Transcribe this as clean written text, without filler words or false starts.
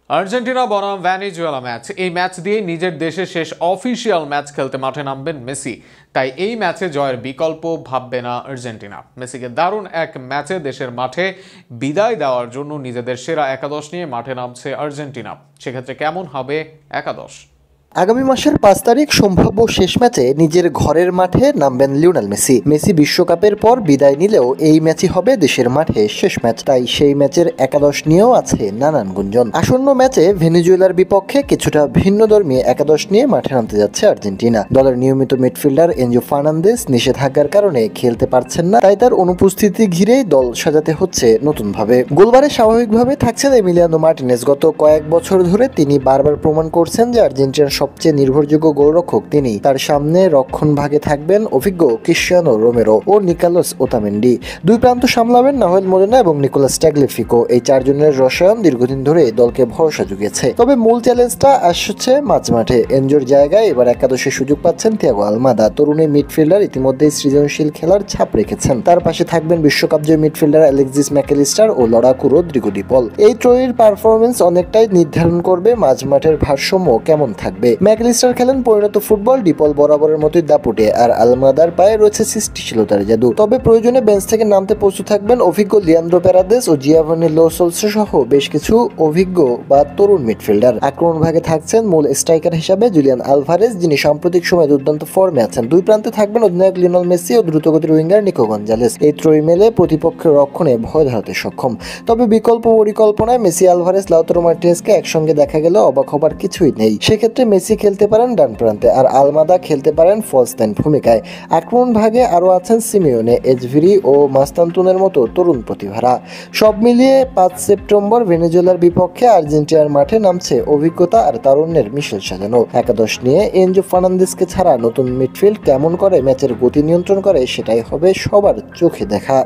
Argentina বনাম Venezuela match. এই match দিয়ে নিজের দেশে শেষ অফিসিয়াল ম্যাচ খেলতে মাঠে নামবেন মেসি। তাই এই ম্যাচে জয়ের বিকল্প ভাববে না আর্জেন্টিনা। মেসিকে দারুণ এক ম্যাচে দেশের মাঠে বিদায় দেওয়ার জন্য নিজেদের সেরা একাদশ নিয়ে মাঠে নামছে আর্জেন্টিনা। সেক্ষেত্রে কেমন হবে একাদশ? আগামী মাসের 5 তারিখ সম্ভাব্য শেষ ম্যাচে নিজের ঘরের মাঠে নামবেন লিওনেল মেসি। মেসি বিশ্বকাপের পর বিদায় নিলেও এই ম্যাচই হবে দেশের মাঠে শেষ ম্যাচ, তাই সেই ম্যাচের একাদশ নিয়েও আছে নানান গুঞ্জন। আসন্ন ম্যাচে ভেনেজুয়েলার বিপক্ষে কিছুটা ভিন্নধর্মী একাদশ নিয়ে মাঠে নামতে যাচ্ছে আর্জেন্টিনা। দলের নিয়মিত মিডফিল্ডার এনজো ফার্নান্দেজ নিষেধাজ্ঞার কারণে খেলতে পারছেন না, তাই তার অনুপস্থিতি ঘিরেই দল সাজাতে হচ্ছে নতুনভাবে। গোলবারে স্বাভাবিকভাবে থাকছেন এমিলিয়ানো মার্টিনেজ। গত কয়েক বছর ধরে তিনি বারবার প্রমাণ করছেন যে আর্জেন্টিনার সবচেয়ে নির্ভরযোগ্য গোলরক্ষক তিনি। তার সামনে রক্ষণ ভাগে থাকবেন অভিজ্ঞ ক্রিস্টিয়ানো রোমেরো ও নিকোলাস ওতামেন্ডি। দুই প্রান্ত সামলাবেন নাহুয়েল মোরেনা এবং নিকোলাস ট্যাগলিফিকো। এই চারজনের রসায়ন দীর্ঘদিন ধরে দলকে ভরসা জুগিয়েছে। তবে মূল চ্যালেঞ্জটা আসছে মাঝমাঠে। এনজোর জায়গায় এবার একাদশে সুযোগ পাচ্ছেন থিয়াগো আলমাদা। তরুণ মিডফিল্ডার ইতিমধ্যেই সৃজনশীল খেলার ছাপ রেখেছেন। তার পাশে থাকবেন বিশ্বকাপ জয়ী মিডফিল্ডার অ্যালেক্সিস ম্যাকঅ্যালিস্টার ও লড়াকু রদ্রিগো ডি পল। এই ত্রয়ীর পারফরমেন্স অনেকটাই নির্ধারণ করবে মাঝমাঠের ভারসাম্য কেমন থাকবে। ম্যাকঅ্যালিস্টার খেলেন পরিণত ফুটবল, ডিপল বরাবরের মতোই দাপুটে, আর আলমাদার পায়ে রয়েছে সৃষ্টিশীলতার জাদু। তবে প্রয়োজনে বেঞ্চ থেকে নামতে প্রস্তুত থাকবেন অভিজ্ঞ লিয়ান্দ্রো প্যারাদেস ও জিয়াভানি লো সেলসো সহ বেশ কিছু অভিজ্ঞ বা তরুণ মিডফিল্ডার। আক্রমণ ভাগে থাকছেন মূল স্ট্রাইকার হিসাবে জুলিয়ান আলভারেজ, যিনি সাম্প্রতিক সময়ে দুর্দান্ত ফর্মে আছেন। দুই প্রান্তে থাকবেন অধিনায়ক লিওনেল মেসি ও দ্রুতগতির উইঙ্গার নিকো গঞ্জালেস। এই ত্রয়ী মেলে প্রতিপক্ষের রক্ষণে ভয় ধরাতে সক্ষম। তবে বিকল্প পরিকল্পনায় মেসি, আলভারেজ, লাউতারো মার্টিনেজকে একসঙ্গে দেখা গেলে অবাক হবার কিছুই নেই। সেক্ষেত্রে মেসি খেলতে পারেন ডান প্রান্তে আর আলমাদা খেলতে পারেন ফলস নাইন ভূমিকায়। আক্রমণ ভাগে আরও আছেন সিমিওনে, এজভিরি ও মাস্তান্তুনের মতো তরুণ প্রতিভারা। সব মিলিয়ে 5 সেপ্টেম্বর ভেনেজুয়েলার বিপক্ষে আর্জেন্টিনার মাঠে নামছে অভিজ্ঞতা আর তারুণ্যের মিশেল সাজানো একাদশ নিয়ে। এনজো ফার্নান্দেজকে ছাড়া নতুন মিডফিল্ড কেমন করে ম্যাচের গতি নিয়ন্ত্রণ করে, সেটাই হবে সবার চোখে দেখা।